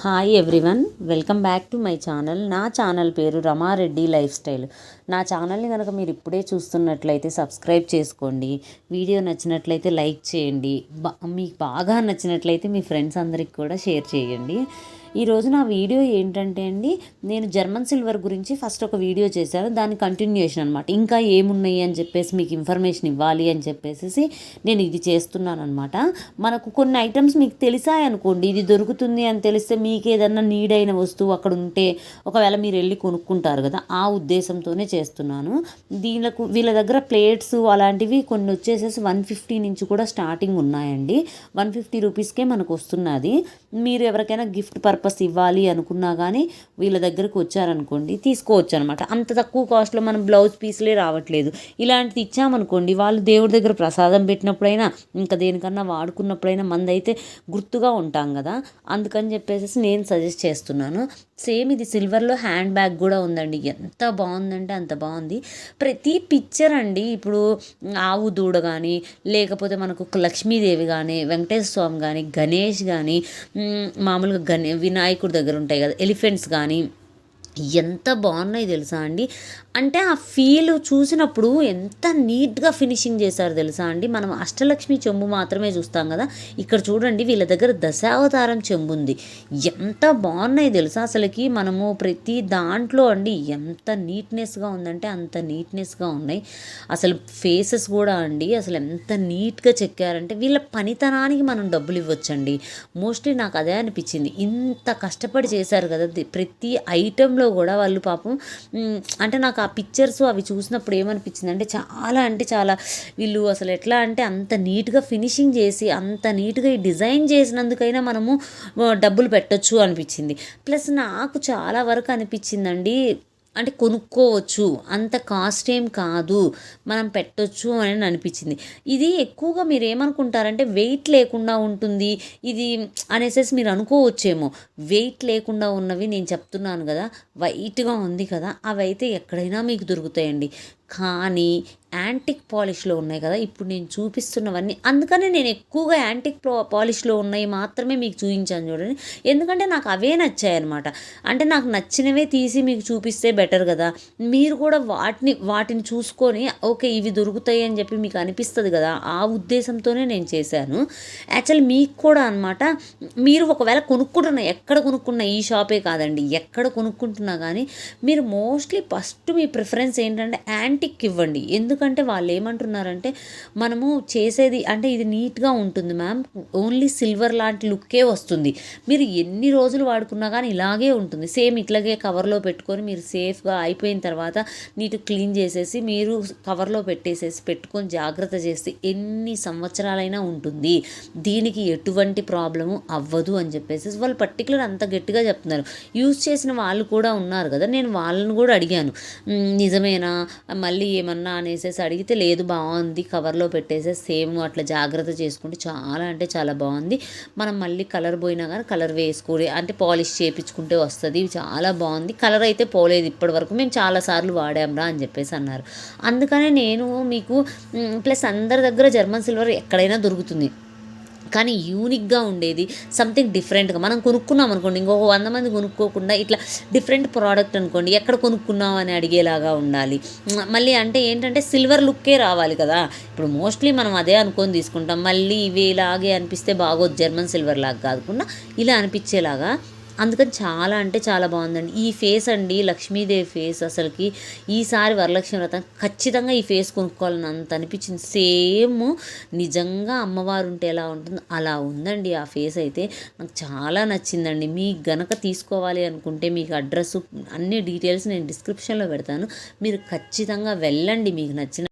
Hi everyone, welcome back to my channel. నా channel పేరు Rama Reddy life style. నా ఛానల్ని కనుక మీరు ఇప్పుడే చూస్తున్నట్లయితే సబ్స్క్రైబ్ చేసుకోండి. వీడియో నచ్చినట్లయితే లైక్ చేయండి. మీకు బాగా నచ్చినట్లయితే మీ ఫ్రెండ్స్ అందరికి కూడా షేర్ చేయండి. ఈరోజు నా వీడియో ఏంటంటే అండి, నేను జర్మన్ సిల్వర్ గురించి ఫస్ట్ ఒక వీడియో చేశాను. దాని కంటిన్యూషన్ అనమాట. ఇంకా ఏమున్నాయి అని చెప్పేసి మీకు ఇన్ఫర్మేషన్ ఇవ్వాలి అని చెప్పేసి నేను ఇది చేస్తున్నాను అనమాట. మనకు కొన్ని ఐటమ్స్ మీకు తెలిసాయనుకోండి, ఇది దొరుకుతుంది అని తెలిస్తే మీకు ఏదన్నా నీడ్ అయిన వస్తువు అక్కడ ఉంటే ఒకవేళ మీరు వెళ్ళి కొనుక్కుంటారు కదా, ఆ ఉద్దేశంతోనే చేస్తున్నాను. వీళ్ళ దగ్గర ప్లేట్స్ అలాంటివి కొన్ని వచ్చేసేసి 150 నుంచి కూడా స్టార్టింగ్ ఉన్నాయండి. 150 రూపీస్కే మనకు వస్తున్నది. మీరు ఎవరికైనా గిఫ్ట్ పర్పస్ ఇవ్వాలి అనుకున్నా కానీ వీళ్ళ దగ్గరకు వచ్చారనుకోండి తీసుకోవచ్చు అనమాట. అంత తక్కువ కాస్ట్లో మనం బ్లౌజ్ పీస్లే రావట్లేదు. ఇలాంటిది ఇచ్చామనుకోండి, వాళ్ళు దేవుడి దగ్గర ప్రసాదం పెట్టినప్పుడైనా ఇంకా దేనికన్నా వాడుకున్నప్పుడైనా మందైతే గుర్తుగా ఉంటాం కదా, అందుకని చెప్పేసి నేను సజెస్ట్ చేస్తున్నాను. సేమ్ ఇది సిల్వర్లో హ్యాండ్ బ్యాగ్ కూడా ఉందండి. ఎంత బాగుందంటే అంత బాగుంది. ప్రతి పిక్చర్ అండి, ఇప్పుడు ఆవు దూడ కానీ, లేకపోతే మనకు లక్ష్మీదేవి కానీ, వెంకటేశ్వర స్వామి కానీ, గణేష్ కానీ, మామూలుగా వినాయకుడి దగ్గర ఉంటాయి కదా ఎలిఫెంట్స్ కానీ, ఎంత బాగున్నాయి తెలుసా అండి. అంటే ఆ ఫీల్ చూసినప్పుడు ఎంత నీట్గా ఫినిషింగ్ చేశారు తెలుసా అండి. మనం అష్టలక్ష్మి చెంబు మాత్రమే చూస్తాం కదా, ఇక్కడ చూడండి వీళ్ళ దగ్గర దశావతారం చెంబు ఉంది. ఎంత బాగున్నాయి తెలుసా అసలుకి. మనము ప్రతి దాంట్లో అండి ఎంత నీట్నెస్గా ఉందంటే అంత నీట్నెస్గా ఉన్నాయి. అసలు ఫేసెస్ కూడా అండి అసలు ఎంత నీట్గా చెక్కారంటే వీళ్ళ పనితనానికి మనం డబ్బులు ఇవ్వచ్చండి. మోస్ట్లీ నాకు అదే అనిపించింది. ఇంత కష్టపడి చేశారు కదా, ప్రతి ఐటెంలో కూడా వాళ్ళు పాపం. అంటే నాకు ఆ పిక్చర్స్ అవి చూసినప్పుడు ఏమనిపించింది అంటే చాలా వీళ్ళు అసలు ఎట్లా అంటే అంత నీట్గా ఫినిషింగ్ చేసి అంత నీట్గా ఈ డిజైన్ చేసినందుకైనా మనము డబ్బులు పెట్టొచ్చు అనిపించింది. ప్లస్ నాకు చాలా వరకు అనిపించిందండి, అంటే కొనుక్కోవచ్చు, అంత కాస్ట్ ఏం కాదు, మనం పెట్టొచ్చు అని అనిపించింది. ఇది ఎక్కువగా మీరు ఏమనుకుంటారంటే వెయిట్ లేకుండా ఉంటుంది ఇది అనేసి మీరు అనుకోవచ్చేమో. వెయిట్ లేకుండా ఉన్నవి నేను చెప్తున్నాను కదా, వైట్గా ఉంది కదా, అవి అయితే ఎక్కడైనా మీకు దొరుకుతాయండి. కానీ యాంటిక్ పాలిష్లో ఉన్నాయి కదా ఇప్పుడు నేను చూపిస్తున్నవన్నీ. అందుకనే నేను ఎక్కువగా యాంటిక్ పాలిష్లో ఉన్నాయి మాత్రమే మీకు చూపించాను చూడండి, ఎందుకంటే నాకు అవే నచ్చాయి అనమాట. అంటే నాకు నచ్చినవే తీసి మీకు చూపిస్తే బెటర్ కదా, మీరు కూడా వాటిని చూసుకొని ఓకే ఇవి దొరుకుతాయి అని చెప్పి మీకు అనిపిస్తుంది కదా, ఆ ఉద్దేశంతోనే నేను చేశాను. యాక్చువల్లీ మీకు కూడా అనమాట, మీరు ఒకవేళ కొనుక్కుంటున్నా ఎక్కడ కొనుక్కున్నా, ఈ షాపే కాదండి ఎక్కడ కొనుక్కుంటున్నా కానీ మీరు మోస్ట్లీ ఫస్ట్ మీ ప్రిఫరెన్స్ ఏంటంటే యాంటిక్ ఇవ్వండి. ఎందుకంటే వాళ్ళు ఏమంటున్నారంటే మనము చేసేది అంటే ఇది నీట్గా ఉంటుంది మ్యామ్, ఓన్లీ సిల్వర్ లాంటి లుక్కే వస్తుంది, మీరు ఎన్ని రోజులు వాడుకున్నా కానీ ఇలాగే ఉంటుంది, సేమ్ ఇట్లాగే కవర్లో పెట్టుకొని మీరు సేఫ్గా అయిపోయిన తర్వాత నీట్ క్లీన్ చేసేసి మీరు కవర్లో పెట్టుకొని జాగ్రత్త చేస్తే ఎన్ని సంవత్సరాలైనా ఉంటుంది, దీనికి ఎటువంటి ప్రాబ్లము అవ్వదు అని చెప్పేసి వాళ్ళు పర్టికులర్ అంత గట్టిగా చెప్తున్నారు. యూజ్ చేసిన వాళ్ళు కూడా ఉన్నారు కదా, నేను వాళ్ళని కూడా అడిగాను నిజమేనా మళ్ళీ ఏమన్నా అనేసి అడిగితే లేదు బాగుంది, కవర్లో పెట్టేసి సేమ్ అట్లా జాగ్రత్త చేసుకుంటే చాలా అంటే చాలా బాగుంది, మనం మళ్ళీ కలర్ పోయినా కానీ కలర్ వేసుకొని అంటే పాలిష్ చేయించుకుంటే వస్తుంది, చాలా బాగుంది, కలర్ అయితే పోలేదు ఇప్పటివరకు, మేము చాలాసార్లు వాడాంరా అని చెప్పేసి అన్నారు. అందుకనే నేను మీకు ప్లస్ అందరి దగ్గర జర్మన్ సిల్వర్ ఎక్కడైనా దొరుకుతుంది, కానీ యూనిక్గా ఉండేది సంథింగ్ డిఫరెంట్గా మనం కొనుక్కున్నాం అనుకోండి, ఇంకొక 100 మంది కొనుక్కోకుండా ఇట్లా డిఫరెంట్ ప్రోడక్ట్ అనుకోండి ఎక్కడ కొనుక్కున్నాం అని అడిగేలాగా ఉండాలి. మళ్ళీ అంటే ఏంటంటే సిల్వర్ లుక్కే రావాలి కదా, ఇప్పుడు మోస్ట్లీ మనం అదే అనుకొని తీసుకుంటాం, మళ్ళీ ఇవి ఇలాగే అనిపిస్తే బాగోదు, జర్మన్ సిల్వర్ లాగా కాకుండా ఇలా అనిపించేలాగా. అందుకని చాలా అంటే చాలా బాగుందండి. ఈ ఫేస్ అండి లక్ష్మీదేవి ఫేస్, అసలుకి ఈసారి వరలక్ష్మి వ్రతం ఖచ్చితంగా ఈ ఫేస్ కొనుక్కోవాలని అంత అనిపించింది. సేమ్ నిజంగా అమ్మవారు ఉంటే ఎలా ఉంటుందో అలా ఉందండి ఆ ఫేస్ అయితే. నాకు చాలా నచ్చిందండి. మీకు గనక తీసుకోవాలి అనుకుంటే మీకు అడ్రస్ అన్ని డీటెయిల్స్ నేను డిస్క్రిప్షన్లో పెడతాను, మీరు ఖచ్చితంగా వెళ్ళండి మీకు నచ్చిన